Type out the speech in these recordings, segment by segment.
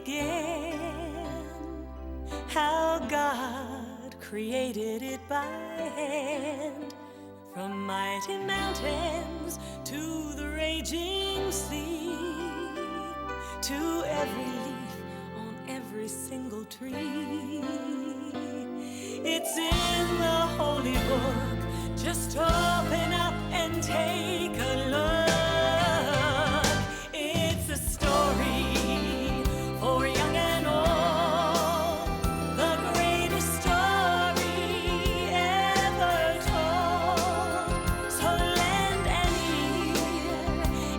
began, how God created it by hand. From mighty mountains to the raging sea, to every leaf on every single tree. It's in the holy book. Just open up and take a look. It's a story for young and old, the greatest story ever told. So lend an ear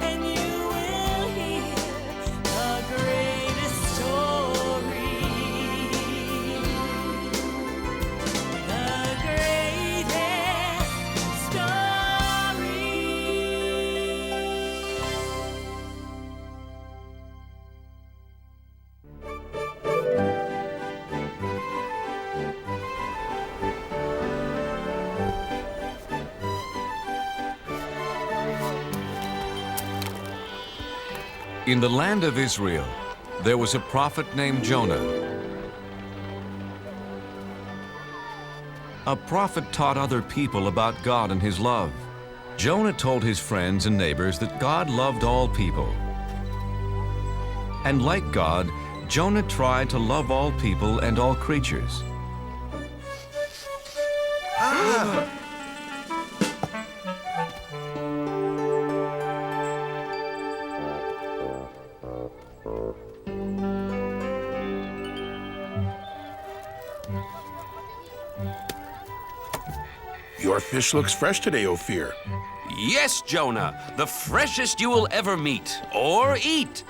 and you will hear the greatest story. The greatest story. In the land of Israel, there was a prophet named Jonah. A prophet taught other people about God and his love. Jonah told his friends and neighbors that God loved all people. And like God, Jonah tried to love all people and all creatures. Your fish looks fresh today, Ophir. Yes, Jonah, the freshest you will ever meet or eat.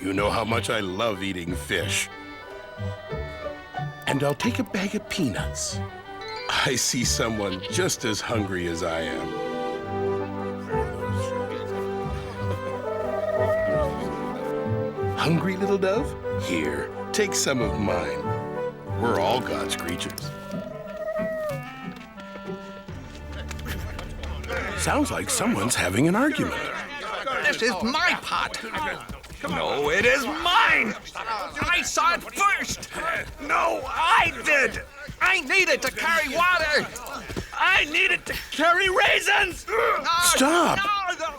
You know how much I love eating fish. And I'll take a bag of peanuts. I see someone just as hungry as I am. Hungry, little dove? Here, take some of mine. We're all God's creatures. Sounds like someone's having an argument. This is my pot. No, it is mine. I saw it first. No, I did. I needed to carry water. I needed to carry raisins. Stop!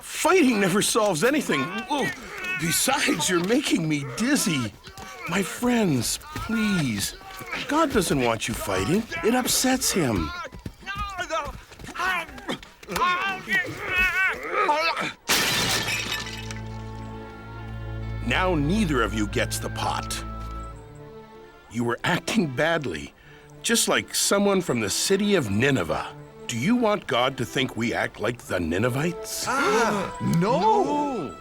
Fighting never solves anything. Oh, besides, you're making me dizzy. My friends, please. God doesn't want you fighting. It upsets him. Now neither of you gets the pot. You were acting badly, just like someone from the city of Nineveh. Do you want God to think we act like the Ninevites? No!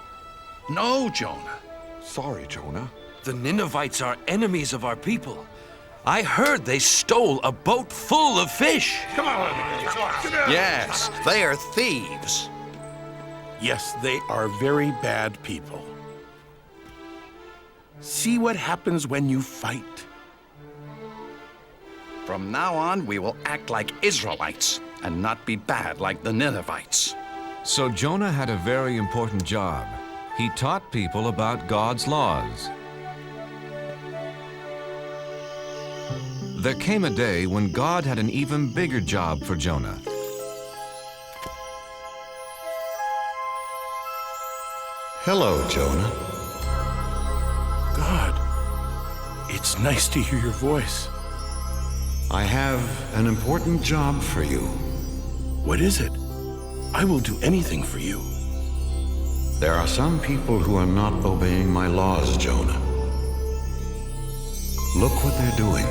No, Jonah. Sorry, Jonah. The Ninevites are enemies of our people. I heard they stole a boat full of fish. Yes, they are thieves. Yes, they are very bad people. See what happens when you fight. From now on, we will act like Israelites and not be bad like the Ninevites. So Jonah had a very important job. He taught people about God's laws. There came a day when God had an even bigger job for Jonah. Hello, Jonah. God, it's nice to hear your voice. I have an important job for you. What is it? I will do anything for you. There are some people who are not obeying my laws, Jonah. Look what they're doing.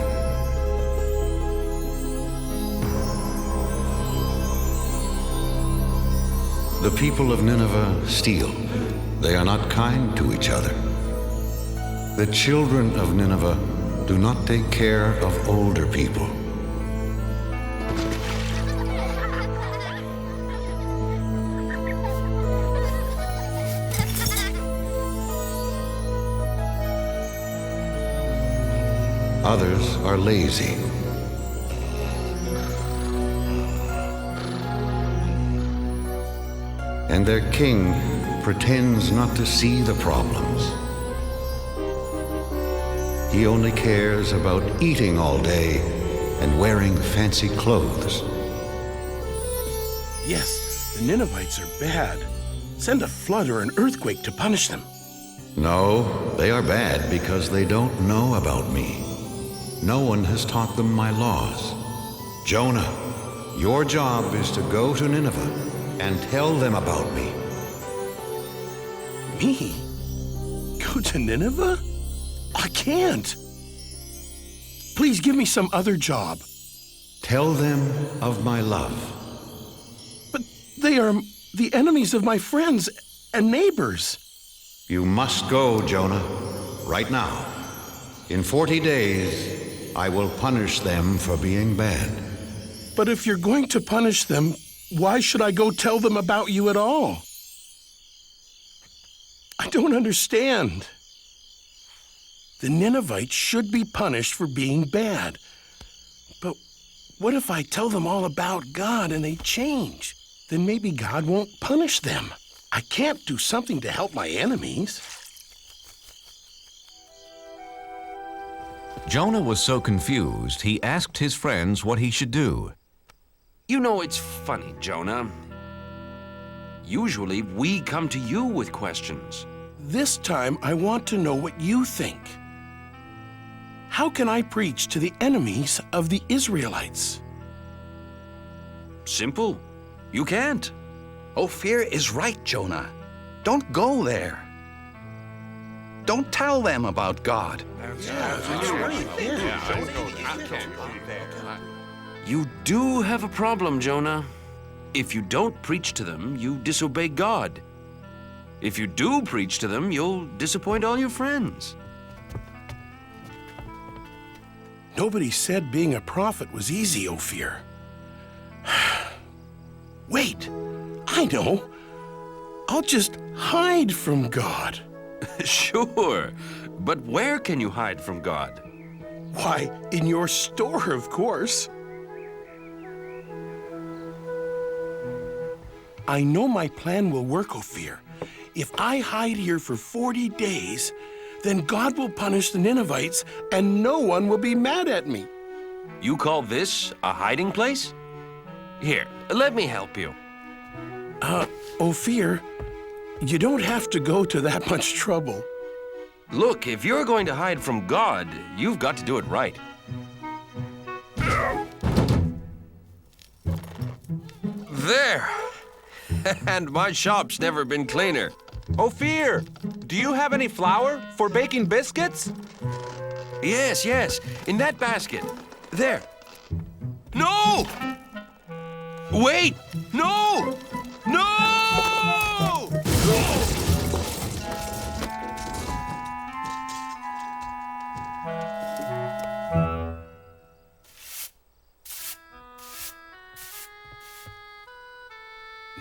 The people of Nineveh steal. They are not kind to each other. The children of Nineveh do not take care of older people. Others are lazy. And their king pretends not to see the problems. He only cares about eating all day and wearing fancy clothes. Yes, the Ninevites are bad. Send a flood or an earthquake to punish them. No, they are bad because they don't know about me. No one has taught them my laws. Jonah, your job is to go to Nineveh and tell them about me. Me? Go to Nineveh? I can't. Please give me some other job. Tell them of my love. But they are the enemies of my friends and neighbors. You must go, Jonah, right now. In 40 days, I will punish them for being bad. But if you're going to punish them, why should I go tell them about you at all? I don't understand. The Ninevites should be punished for being bad. But what if I tell them all about God and they change? Then maybe God won't punish them. I can't do something to help my enemies. Jonah was so confused, he asked his friends what he should do. You know, it's funny, Jonah. Usually, we come to you with questions. This time, I want to know what you think. How can I preach to the enemies of the Israelites? Simple. You can't. Ophir is right, Jonah. Don't go there. Don't tell them about God. You do have a problem, Jonah. If you don't preach to them, you disobey God. If you do preach to them, you'll disappoint all your friends. Nobody said being a prophet was easy, Ophir. Wait, I know. I'll just hide from God. Sure, but where can you hide from God? Why, in your store, of course. I know my plan will work, Ophir. If I hide here for 40 days, then God will punish the Ninevites and no one will be mad at me. You call this a hiding place? Here, let me help you. Ophir, you don't have to go to that much trouble. Look, if you're going to hide from God, you've got to do it right. There! And my shop's never been cleaner. Ophir, do you have any flour for baking biscuits? Yes, in that basket. There. No! Wait! No! No!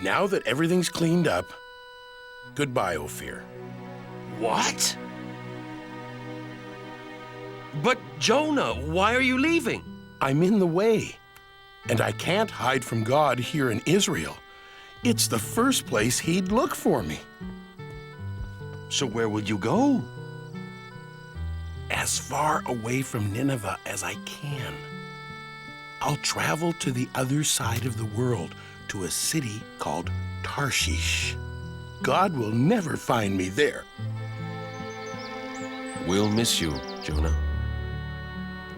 Now that everything's cleaned up, goodbye, Ophir. What? But Jonah, why are you leaving? I'm in the way, and I can't hide from God here in Israel. It's the first place he'd look for me. So where will you go? As far away from Nineveh as I can. I'll travel to the other side of the world, to a city called Tarshish. God will never find me there. We'll miss you, Jonah.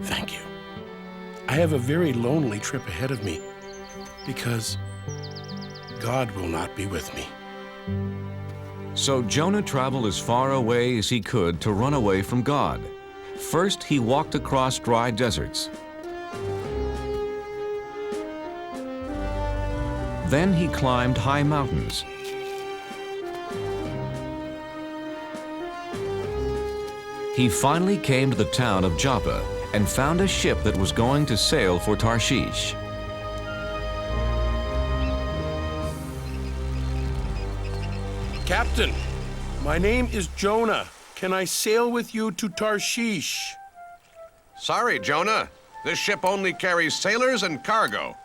Thank you. I have a very lonely trip ahead of me because God will not be with me. So Jonah traveled as far away as he could to run away from God. First, he walked across dry deserts. Then he climbed high mountains. He finally came to the town of Joppa and found a ship that was going to sail for Tarshish. Captain, my name is Jonah. Can I sail with you to Tarshish? Sorry, Jonah. This ship only carries sailors and cargo.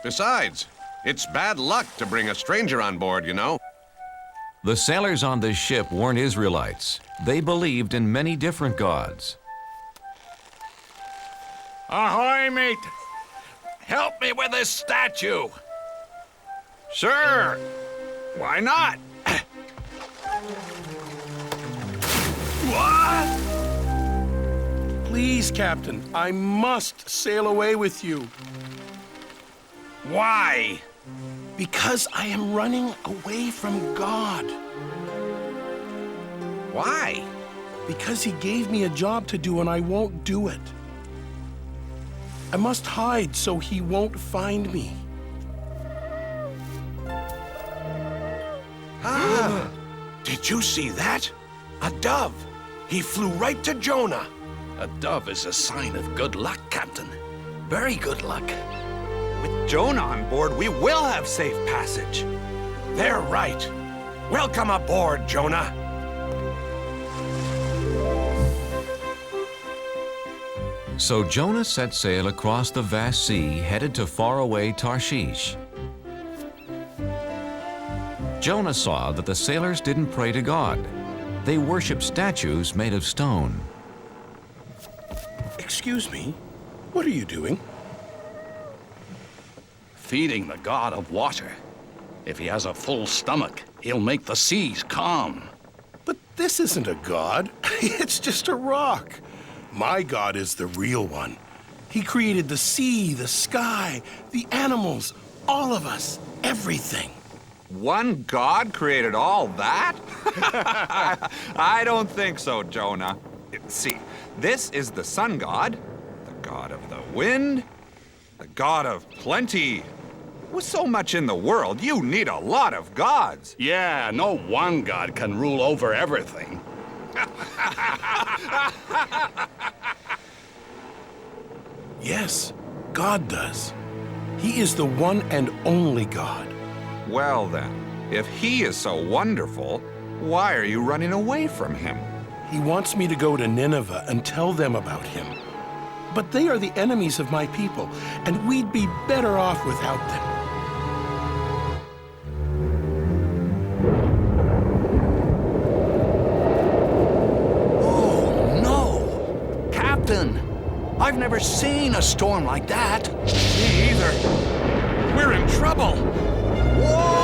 Besides, it's bad luck to bring a stranger on board, you know. The sailors on this ship weren't Israelites. They believed in many different gods. Ahoy, mate! Help me with this statue! Sure! Why not? What? Please, Captain, I must sail away with you. Why? Because I am running away from God. Why? Because he gave me a job to do and I won't do it. I must hide so he won't find me. Did you see that? A dove. He flew right to Jonah. A dove is a sign of good luck, Captain. Very good luck. With Jonah on board, we will have safe passage. They're right. Welcome aboard, Jonah. So Jonah set sail across the vast sea, headed to faraway Tarshish. Jonah saw that the sailors didn't pray to God. They worshiped statues made of stone. Excuse me, what are you doing? Feeding the god of water. If he has a full stomach, he'll make the seas calm. But this isn't a god. It's just a rock. My God is the real one. He created the sea, the sky, the animals, all of us, everything. One god created all that? I don't think so, Jonah. See, this is the sun god, the god of the wind, the god of plenty. With so much in the world, you need a lot of gods. Yeah, no one god can rule over everything. Yes, God does. He is the one and only God. Well then, if he is so wonderful, why are you running away from him? He wants me to go to Nineveh and tell them about him. But they are the enemies of my people, and we'd be better off without them. Oh, no! Captain, I've never seen a storm like that. Me either. We're in trouble. Whoa!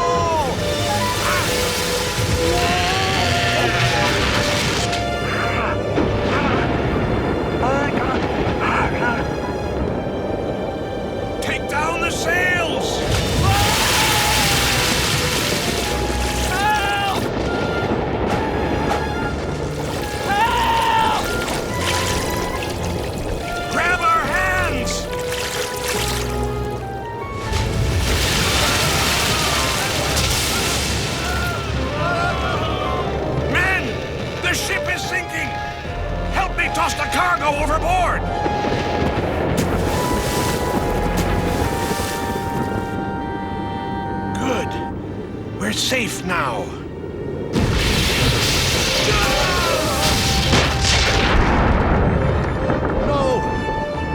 Take down the sails! Help! Help! Grab our hands! Men! The ship is sinking! Help me toss the cargo overboard! Good. We're safe now. No!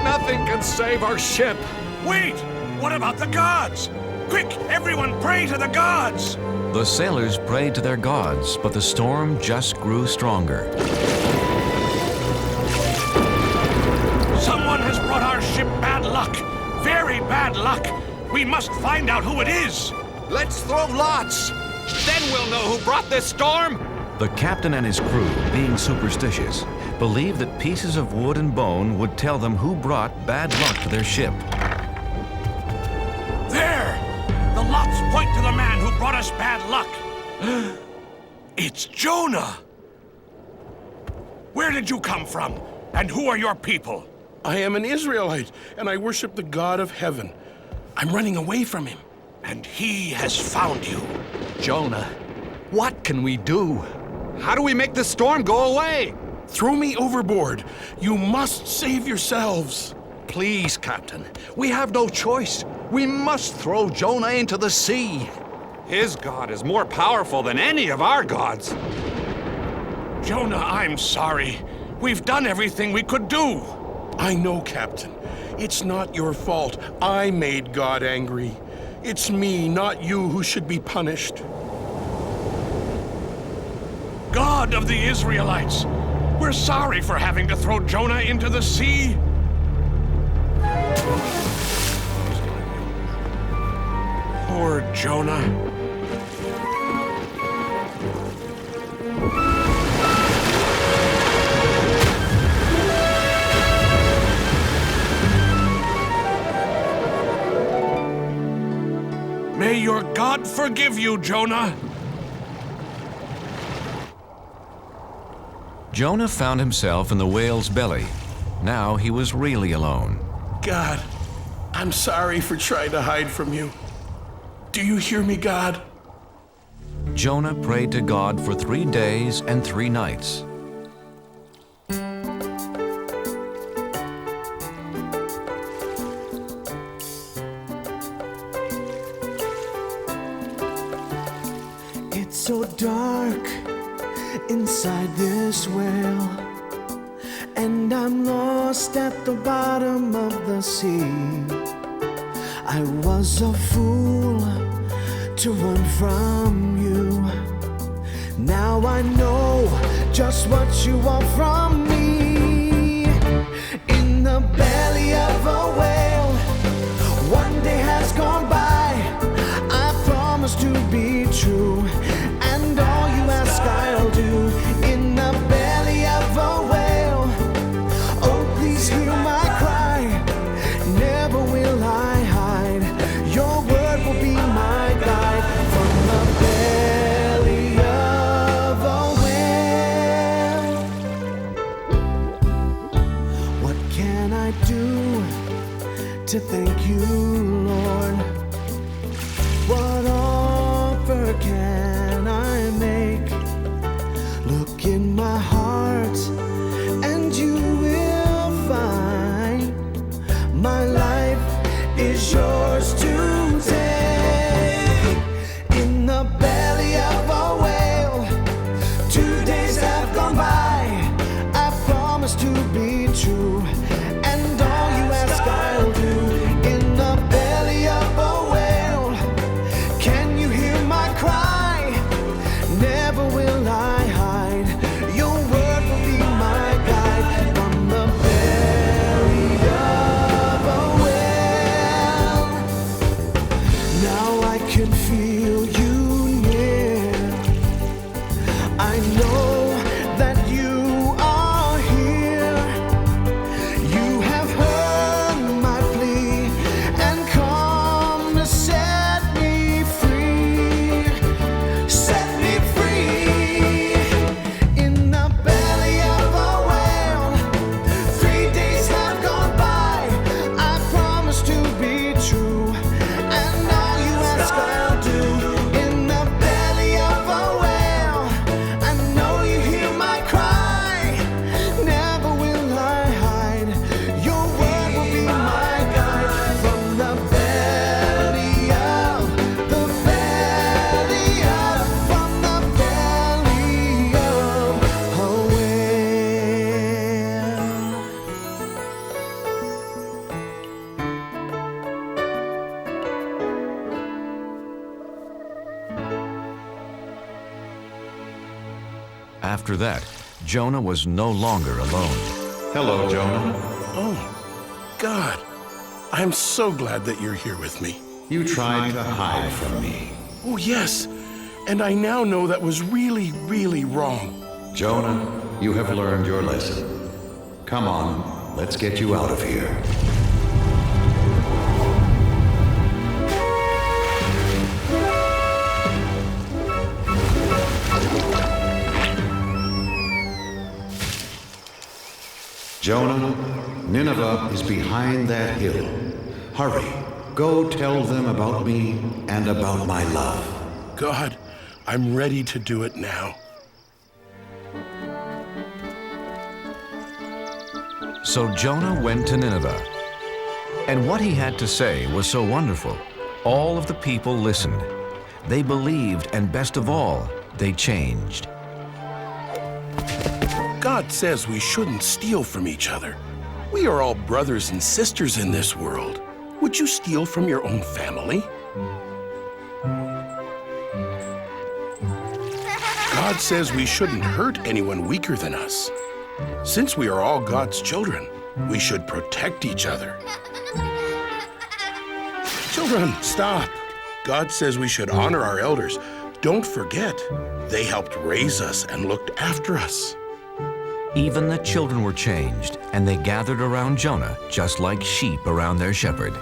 Nothing can save our ship. Wait! What about the gods? Quick, everyone pray to the gods! The sailors prayed to their gods, but the storm just grew stronger. Someone has brought our ship bad luck. Very bad luck. We must find out who it is. Let's throw lots. Then we'll know who brought this storm. The captain and his crew, being superstitious, believed that pieces of wood and bone would tell them who brought bad luck to their ship. There! The lots point to the man who brought us bad luck. It's Jonah! Where did you come from? And who are your people? I am an Israelite, and I worship the God of heaven. I'm running away from him. And he has found you. Jonah, what can we do? How do we make the storm go away? Throw me overboard. You must save yourselves. Please, Captain, we have no choice. We must throw Jonah into the sea. His god is more powerful than any of our gods. Jonah, I'm sorry. We've done everything we could do. I know, Captain. It's not your fault. I made God angry. It's me, not you, who should be punished. God of the Israelites, we're sorry for having to throw Jonah into the sea. Poor Jonah. May your God forgive you, Jonah. Jonah found himself in the whale's belly. Now he was really alone. God, I'm sorry for trying to hide from you. Do you hear me, God? Jonah prayed to God for 3 days and 3 nights. It's so dark inside this well, and I'm lost at the bottom of the sea. I was a fool to run from you. Now I know just what you want from me. In the belly of a whale, one day has gone by. I promise to be true, and all you ask I'll do. In the belly of a whale, oh please hear my cry. Never will I hide. Your word will be my guide. From the belly of a whale, what can I do to thank you, Lord? What offer can I make? Look in my heart and you will find my life is yours to take. In the belly of a whale, 2 days have gone by. I promise to be true, and all you ask I'll do. In the belly of a whale, can you hear my cry? Never will I hide. Your word will be my guide. From the belly of a whale, now I can feel you near. I know that you are here. You have heard my plea and come to set me free. Set me free. In the belly of a whale, 3 days have gone by. I promise to be true, and all you ask I'll do. In the belly of a whale, I know you hear my cry. Never will I hide. Your word will be my guide. From the belly of, from the belly of a whale. After that, Jonah was no longer alone. Hello, Jonah. Oh, God, I'm so glad that you're here with me. You tried to hide from me. Oh, yes, and I now know that was really, really wrong. Jonah, you have learned your lesson. Come on, let's get you out of here. Jonah, Nineveh is behind that hill. Hurry, go tell them about me and about my love. God, I'm ready to do it now. So Jonah went to Nineveh. And what he had to say was so wonderful. All of the people listened. They believed, and best of all, they changed. God says we shouldn't steal from each other. We are all brothers and sisters in this world. Would you steal from your own family? God says we shouldn't hurt anyone weaker than us. Since we are all God's children, we should protect each other. Children, stop. God says we should honor our elders. Don't forget, they helped raise us and looked after us. Even the children were changed, and they gathered around Jonah just like sheep around their shepherd.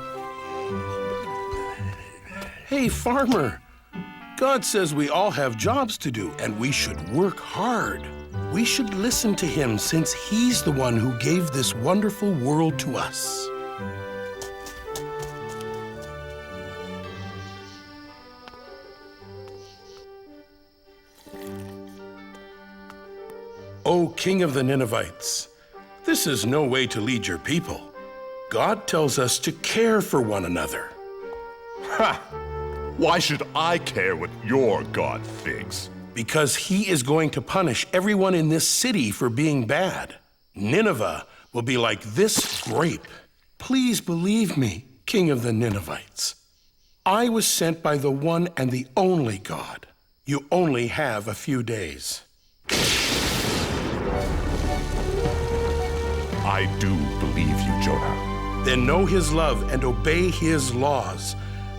Hey, farmer. God says we all have jobs to do, and we should work hard. We should listen to him since he's the one who gave this wonderful world to us. O King of the Ninevites, this is no way to lead your people. God tells us to care for one another. Ha! Why should I care what your God thinks? Because he is going to punish everyone in this city for being bad. Nineveh will be like this grape. Please believe me, King of the Ninevites. I was sent by the one and the only God. You only have a few days. I do believe you, Jonah. Then know his love and obey his laws.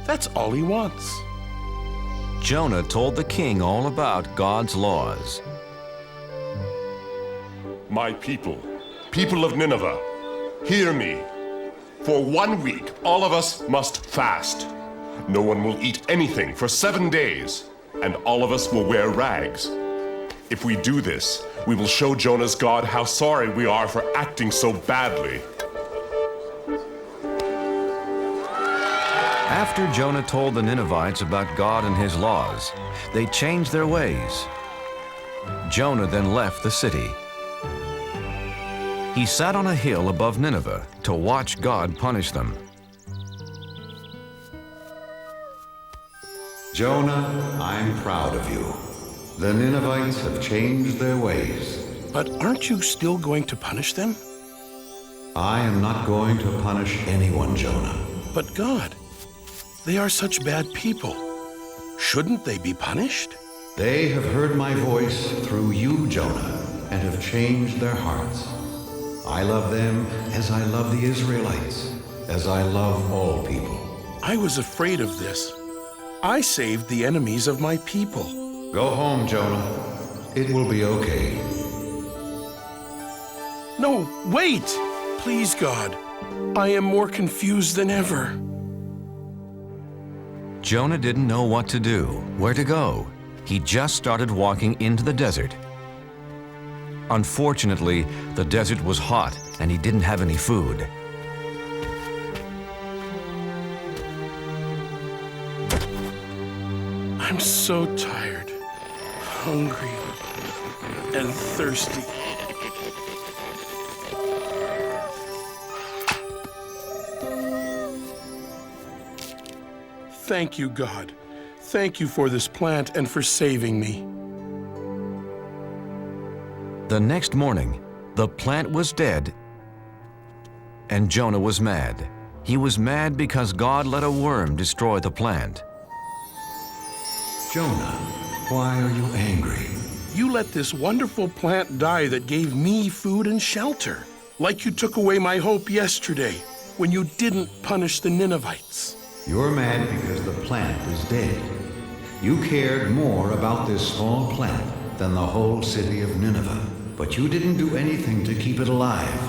That's all he wants. Jonah told the king all about God's laws. My people, people of Nineveh, hear me. For 1 week, all of us must fast. No one will eat anything for 7 days, and all of us will wear rags. If we do this, we will show Jonah's God how sorry we are for acting so badly. After Jonah told the Ninevites about God and his laws, they changed their ways. Jonah then left the city. He sat on a hill above Nineveh to watch God punish them. Jonah, I'm proud of you. The Ninevites have changed their ways. But aren't you still going to punish them? I am not going to punish anyone, Jonah. But God, they are such bad people. Shouldn't they be punished? They have heard my voice through you, Jonah, and have changed their hearts. I love them as I love the Israelites, as I love all people. I was afraid of this. I saved the enemies of my people. Go home, Jonah. It will be okay. No, wait! Please, God. I am more confused than ever. Jonah didn't know what to do, where to go. He just started walking into the desert. Unfortunately, the desert was hot and he didn't have any food. I'm so tired, hungry, and thirsty. Thank you, God. Thank you for this plant and for saving me. The next morning, the plant was dead, and Jonah was mad. He was mad because God let a worm destroy the plant. Jonah, why are you angry? You let this wonderful plant die that gave me food and shelter, like you took away my hope yesterday when you didn't punish the Ninevites. You're mad because the plant is dead. You cared more about this small plant than the whole city of Nineveh, but you didn't do anything to keep it alive.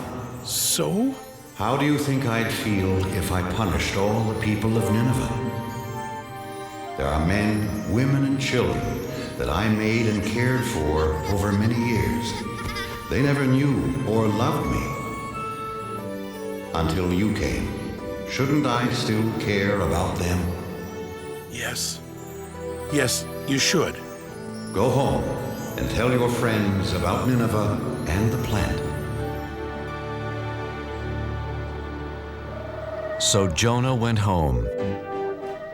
So? How do you think I'd feel if I punished all the people of Nineveh? There are men, women, and children that I made and cared for over many years. They never knew or loved me until you came. Shouldn't I still care about them? Yes. Yes, you should. Go home and tell your friends about Nineveh and the plant. So Jonah went home.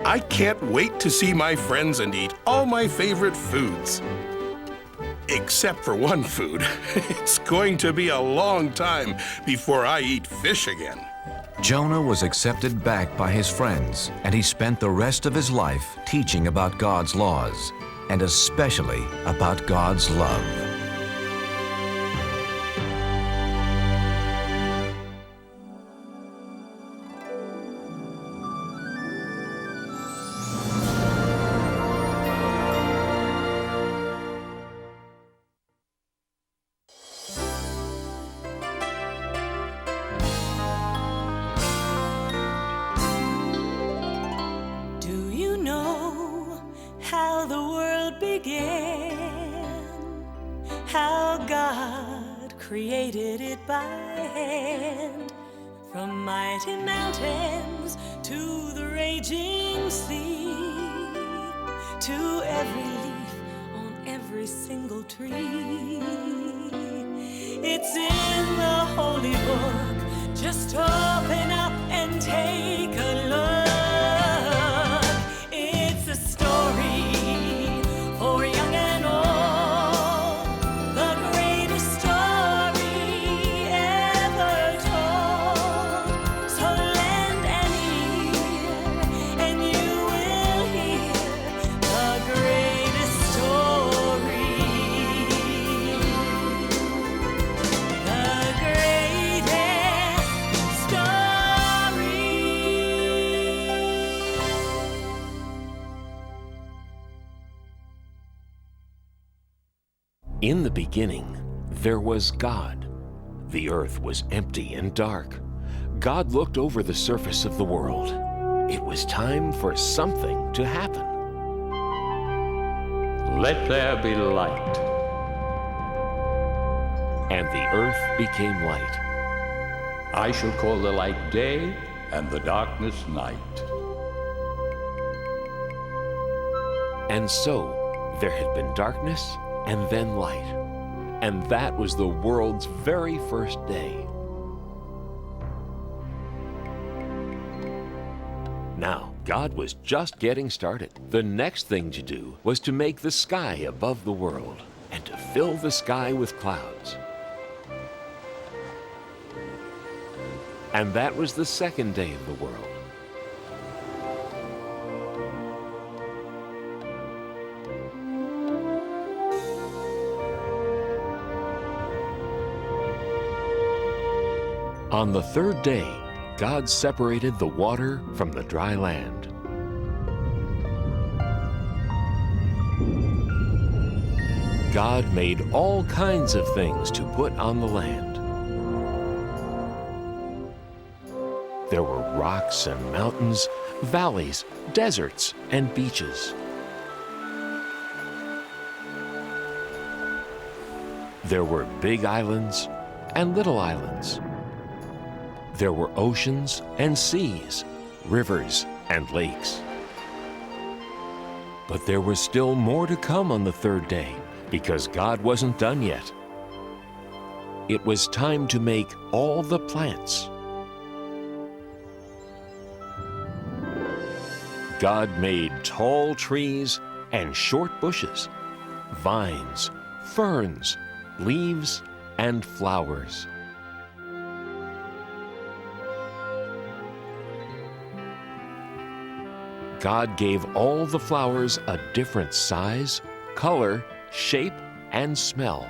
I can't wait to see my friends and eat all my favorite foods. Except for one food. It's going to be a long time before I eat fish again. Jonah was accepted back by his friends, and he spent the rest of his life teaching about God's laws, and especially about God's love. know how the world began, how God created it by hand, from mighty mountains to the raging sea, to every leaf on every single tree. It's in the holy book. Just open up and take a look. It's a story for young and old, the greatest story ever told. So lend an ear and you will hear the greatest story. The greatest story. In the beginning, there was God. The earth was empty and dark. God looked over the surface of the world. It was time for something to happen. Let there be light. And the earth became light. I shall call the light day and the darkness night. And so there had been darkness and then light. And that was the world's very first day. Now, God was just getting started. The next thing to do was to make the sky above the world and to fill the sky with clouds. And that was the second day of the world. On the third day, God separated the water from the dry land. God made all kinds of things to put on the land. There were rocks and mountains, valleys, deserts, and beaches. There were big islands and little islands. There were oceans and seas, rivers and lakes. But there was still more to come on the third day, because God wasn't done yet. It was time to make all the plants. God made tall trees and short bushes, vines, ferns, leaves, and flowers. God gave all the flowers a different size, color, shape, and smell.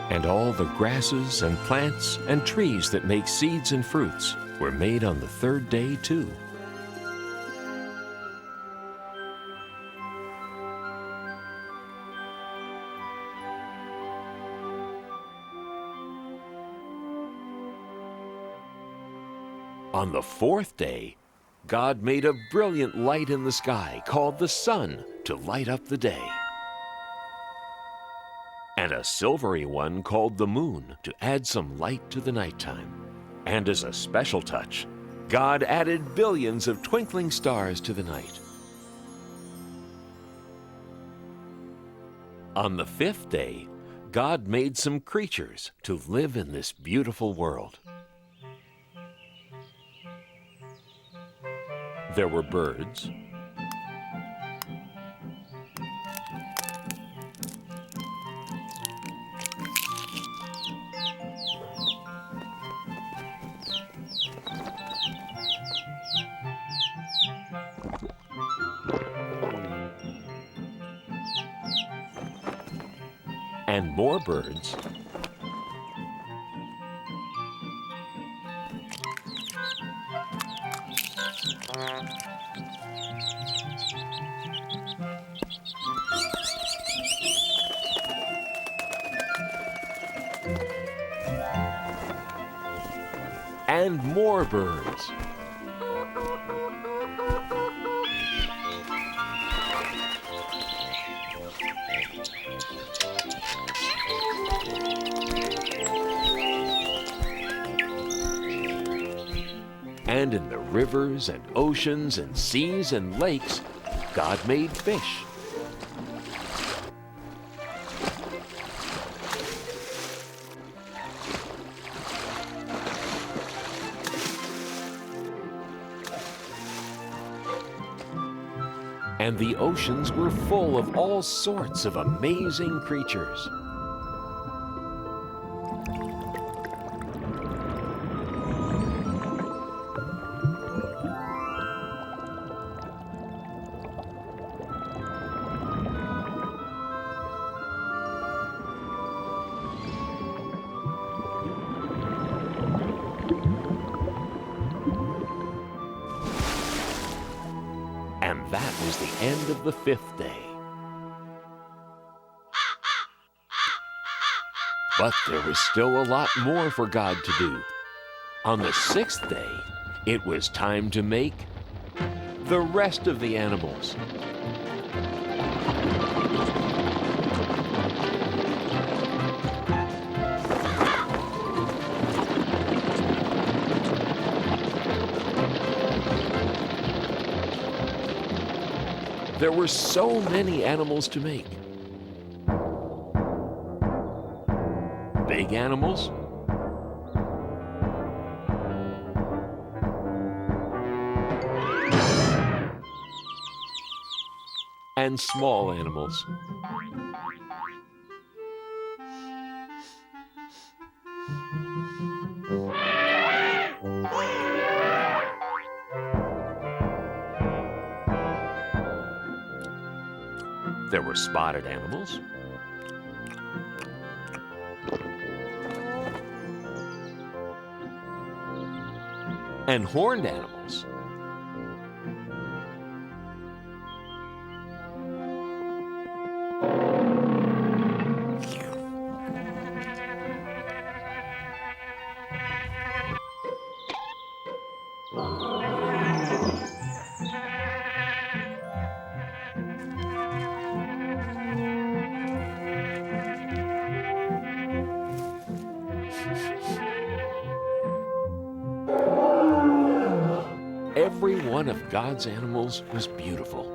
And all the grasses and plants and trees that make seeds and fruits were made on the third day too. On the fourth day, God made a brilliant light in the sky called the sun to light up the day, and a silvery one called the moon to add some light to the nighttime. And as a special touch, God added billions of twinkling stars to the night. On the fifth day, God made some creatures to live in this beautiful world. There were birds, and more birds, And more birds. And in the rivers and oceans and seas and lakes, God made fish. And the oceans were full of all sorts of amazing creatures. And that was the end of the 5th day. But there was still a lot more for God to do. On the 6th day, it was time to make the rest of the animals. There were so many animals to make. Big animals, and small animals. There were spotted animals, and horned animals. Every one of God's animals was beautiful.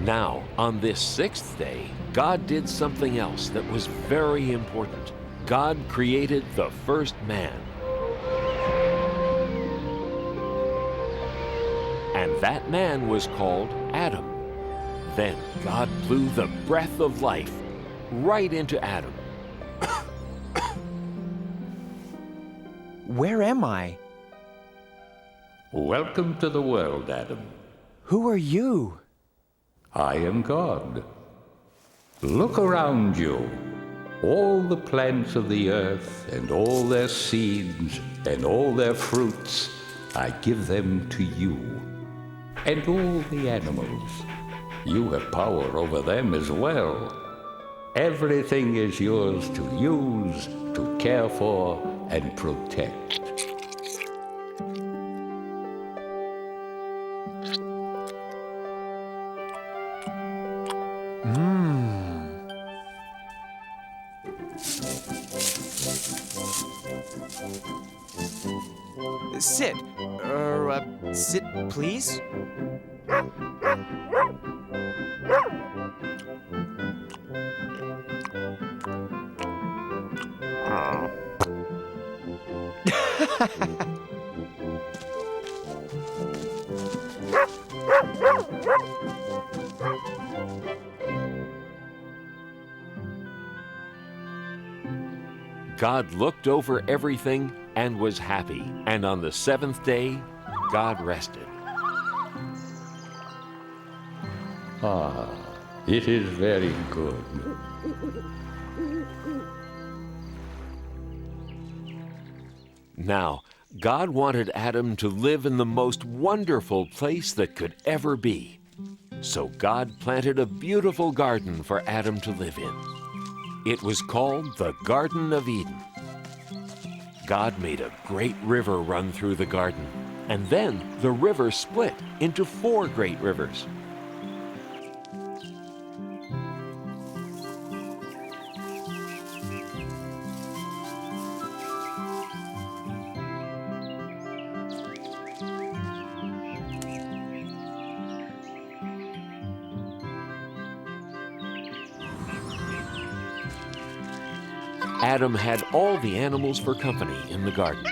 Now, on this 6th day, God did something else that was very important. God created the first man. And that man was called Adam. Then God blew the breath of life right into Adam. Where am I? Welcome to the world, Adam. Who are you? I am God. Look around you. All the plants of the earth and all their seeds and all their fruits, I give them to you. And all the animals. You have power over them as well. Everything is yours to use, to care for, and protect. Sit. Sit, please. God looked over everything and was happy. And on the 7th day, God rested. It is very good. Now, God wanted Adam to live in the most wonderful place that could ever be. So God planted a beautiful garden for Adam to live in. It was called the Garden of Eden. God made a great river run through the garden, and then the river split into 4 great rivers. Adam had all the animals for company in the garden.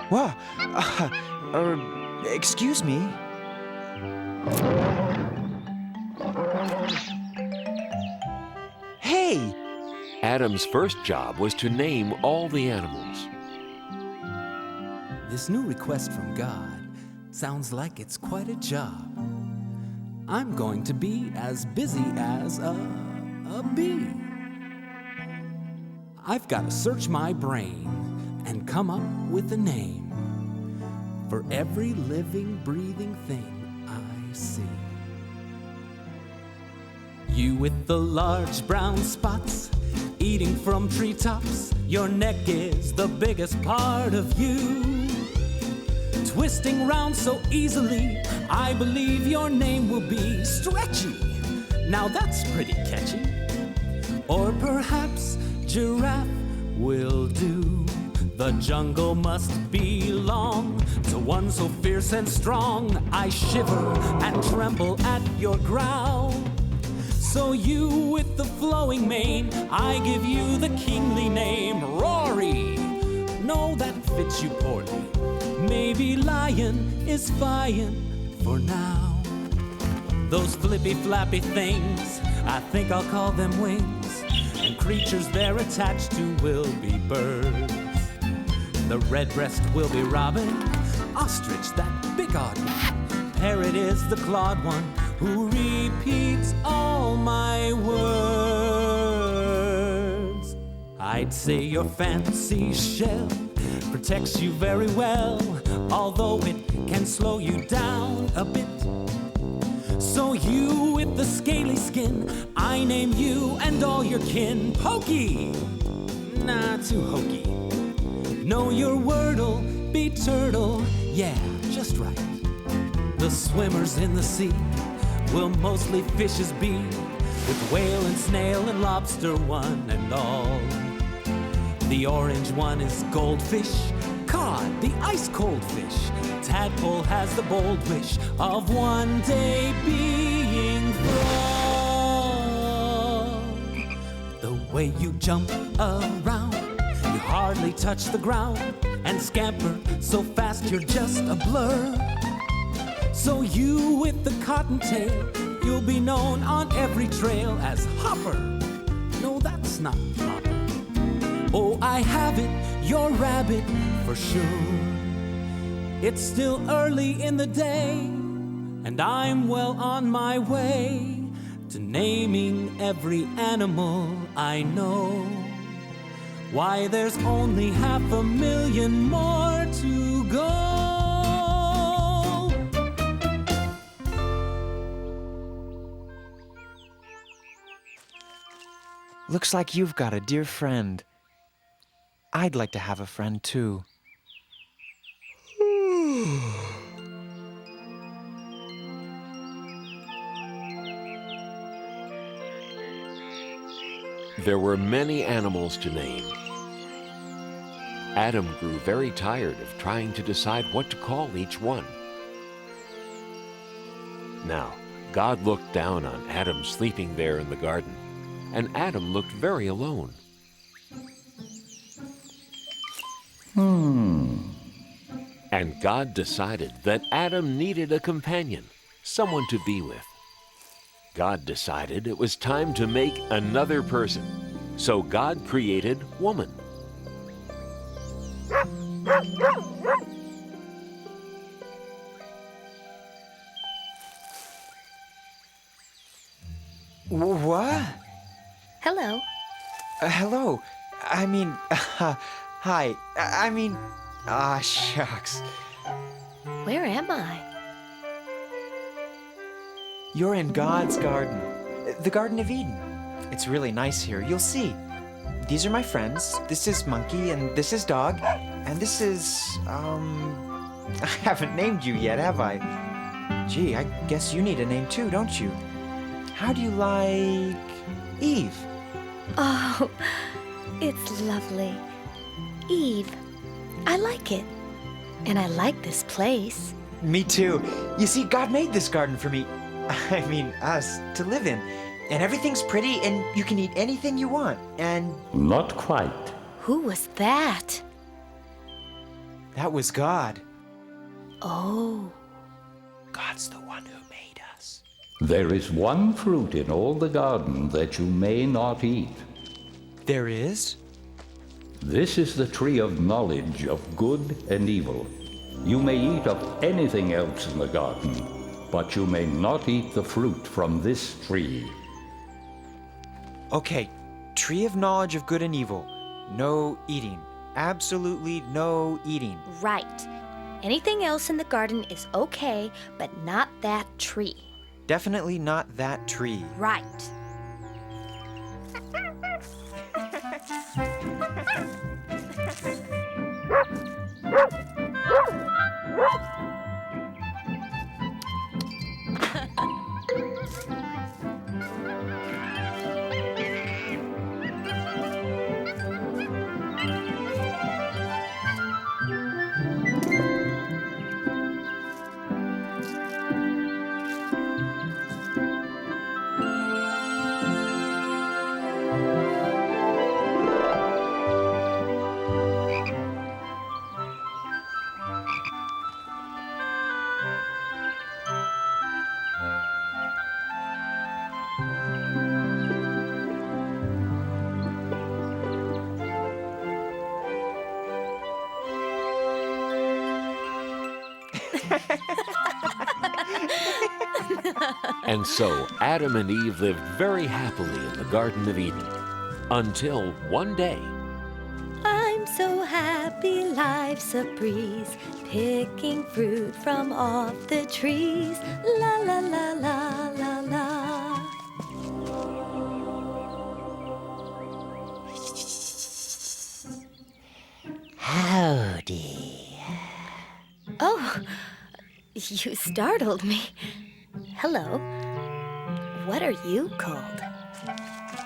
Whoa, excuse me. Hey! Adam's first job was to name all the animals. This new request from God sounds like it's quite a job. I'm going to be as busy as a bee. I've got to search my brain and come up with a name for every living, breathing thing I see. You with the large brown spots, eating from treetops, your neck is the biggest part of you. Twisting round so easily, I believe your name will be Stretchy. Now that's pretty catchy. Or perhaps Giraffe will do. The jungle must belong to one so fierce and strong. I shiver and tremble at your growl. So you with the flowing mane, I give you the kingly name, Rory. No, that fits you poorly. Maybe lion is fine for now. Those flippy flappy things, I think I'll call them wings. And creatures they're attached to will be birds. The redbreast will be robin, ostrich that big odd one. Parrot is the clawed one who repeats all my words. I'd say your fancy shell protects you very well, although it can slow you down a bit. So you with the scaly skin, I name you and all your kin Pokey. Nah, too hokey. Know your word'll be turtle, yeah, just right. The swimmers in the sea will mostly fishes be, with whale and snail and lobster one and all. The orange one is goldfish, cod, the ice-cold fish. Tadpole has the bold wish of one day being frog. The way you jump around, you hardly touch the ground, and scamper so fast you're just a blur. So you with the cottontail, you'll be known on every trail as Hopper. No, that's not proper. Oh, I have it, you're rabbit for sure. It's still early in the day, and I'm well on my way to naming every animal I know. Why, there's only 500,000 more to go. Looks like you've got a dear friend. I'd like to have a friend too. There were many animals to name. Adam grew very tired of trying to decide what to call each one. Now, God looked down on Adam sleeping there in the garden, and Adam looked very alone. And God decided that Adam needed a companion, someone to be with. God decided it was time to make another person, so God created woman. What? Hello. Hello. I mean, hi. Shucks. Where am I? You're in God's garden, the Garden of Eden. It's really nice here. You'll see. These are my friends. This is Monkey, and this is Dog, and this is, I haven't named you yet, have I? Gee, I guess you need a name too, don't you? How do you like Eve? Oh, it's lovely. Eve. I like it. And I like this place. Me too. You see, God made this garden for me. I mean, us, to live in. And everything's pretty, and you can eat anything you want, and... Not quite. Who was that? That was God. Oh. God's the one who made us. There is one fruit in all the garden that you may not eat. There is? This is the tree of knowledge of good and evil. You may eat of anything else in the garden, but you may not eat the fruit from this tree. Okay, tree of knowledge of good and evil. No eating. Absolutely no eating. Right. Anything else in the garden is okay, but not that tree. Definitely not that tree. Right. And so Adam and Eve lived very happily in the Garden of Eden. Until one day. I'm so happy life's a breeze, picking fruit from off the trees. La la la la la la. Howdy. Oh, you startled me. Hello. What are you called?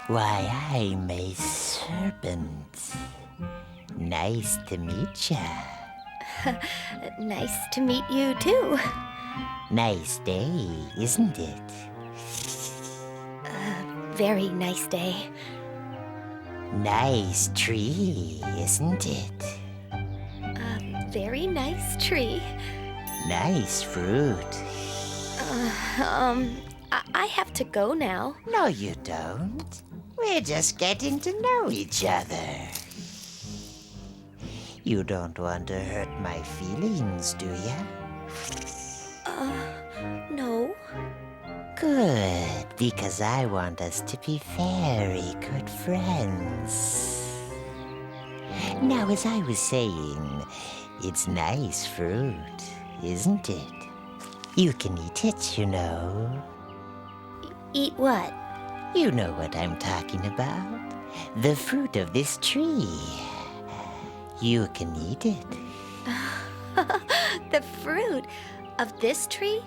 Why, I'm a serpent. Nice to meet ya. Nice to meet you, too. Nice day, isn't it? Very nice day. Nice tree, isn't it? Very nice tree. Nice fruit. I have to go now. No, you don't. We're just getting to know each other. You don't want to hurt my feelings, do ya? No. Good, because I want us to be very good friends. Now, as I was saying, it's nice fruit, isn't it? You can eat it, you know. Eat what? You know what I'm talking about. The fruit of this tree. You can eat it. The fruit of this tree?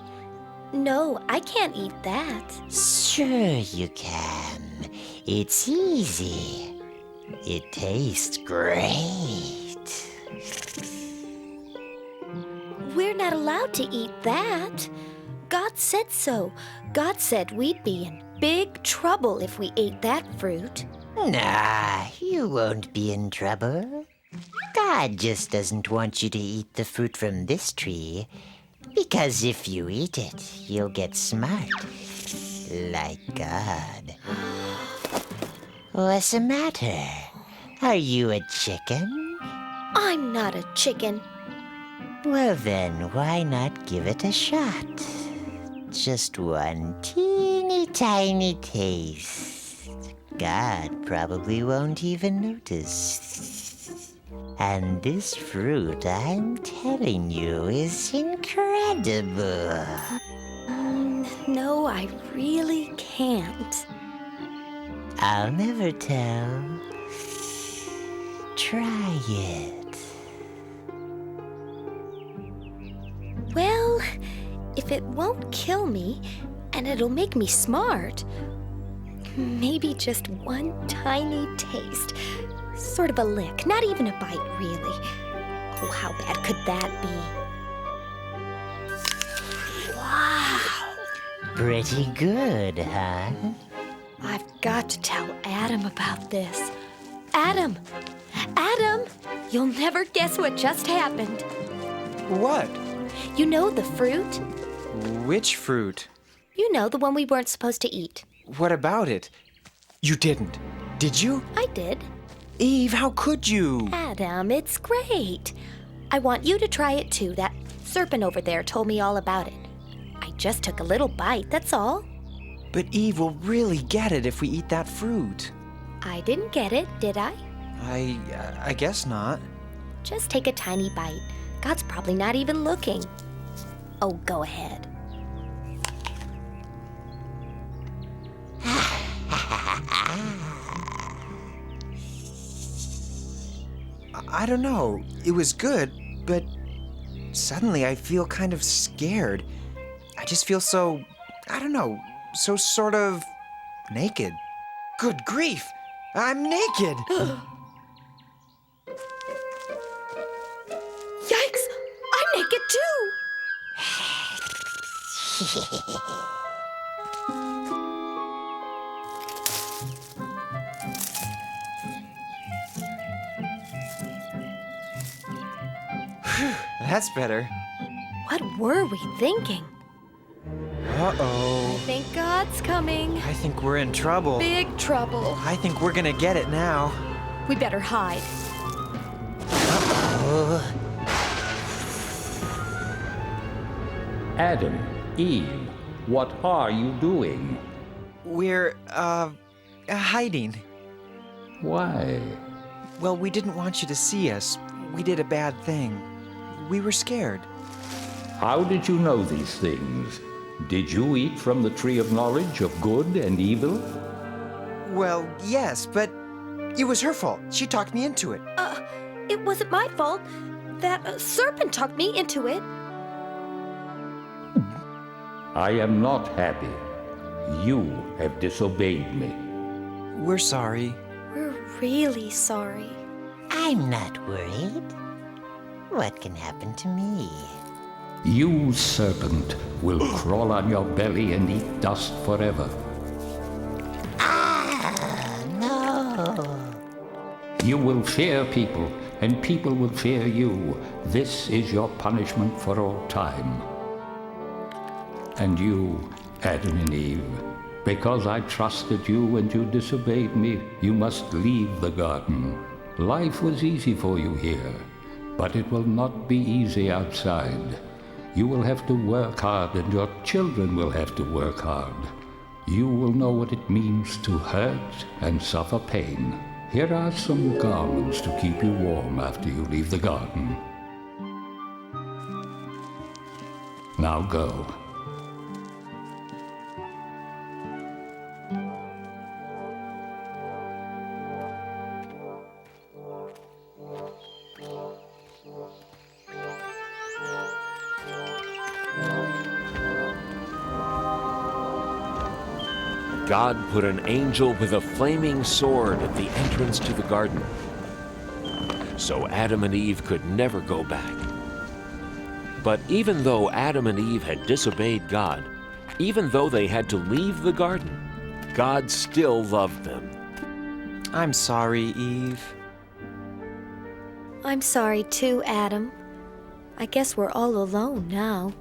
No, I can't eat that. Sure you can. It's easy. It tastes great. We're not allowed to eat that. God said so. God said we'd be in big trouble if we ate that fruit. Nah, you won't be in trouble. God just doesn't want you to eat the fruit from this tree, because if you eat it, you'll get smart. Like God. What's the matter? Are you a chicken? I'm not a chicken. Well then, why not give it a shot? Just one teeny a tiny taste. God probably won't even notice. And this fruit, I'm telling you, is incredible. No, I really can't. I'll never tell. Try it. Well, if it won't kill me, and it'll make me smart, maybe just one tiny taste. Sort of a lick, not even a bite, really. Oh, how bad could that be? Wow! Pretty good, huh? I've got to tell Adam about this. Adam! Adam! You'll never guess what just happened. What? You know the fruit? Which fruit? You know, the one we weren't supposed to eat. What about it? You didn't. Did you? I did. Eve, how could you? Adam, it's great. I want you to try it too. That serpent over there told me all about it. I just took a little bite, that's all. But Eve will really get it if we eat that fruit. I didn't get it, did I? I guess not. Just take a tiny bite. God's probably not even looking. Oh, go ahead. I don't know. It was good, but suddenly I feel kind of scared. I just feel so, I don't know, so sort of naked. Good grief! I'm naked! Yikes! I'm naked too! That's better. What were we thinking? Uh-oh. I think God's coming. I think we're in trouble. Big trouble. I think we're gonna get it now. We better hide. Adam, Eve, what are you doing? We're, hiding. Why? Well, we didn't want you to see us. We did a bad thing. We were scared. How did you know these things? Did you eat from the tree of knowledge of good and evil? Well, yes, but it was her fault. She talked me into it. It wasn't my fault. That serpent talked me into it. I am not happy. You have disobeyed me. We're sorry. We're really sorry. I'm not worried. What can happen to me? You, serpent, will crawl on your belly and eat dust forever. No. You will fear people, and people will fear you. This is your punishment for all time. And you, Adam and Eve, because I trusted you and you disobeyed me, you must leave the garden. Life was easy for you here, but it will not be easy outside. You will have to work hard, and your children will have to work hard. You will know what it means to hurt and suffer pain. Here are some garments to keep you warm after you leave the garden. Now go. God put an angel with a flaming sword at the entrance to the garden, so Adam and Eve could never go back. But even though Adam and Eve had disobeyed God, even though they had to leave the garden, God still loved them. I'm sorry, Eve. I'm sorry too, Adam. I guess we're all alone now.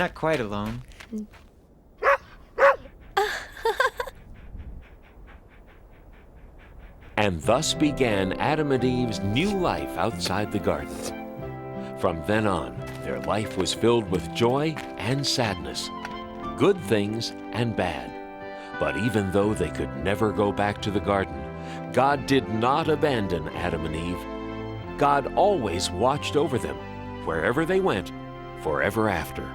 Not quite alone. And thus began Adam and Eve's new life outside the garden. From then on, their life was filled with joy and sadness. good things and bad. But even though they could never go back to the garden, God did not abandon Adam and Eve. God always watched over them, wherever they went, forever after.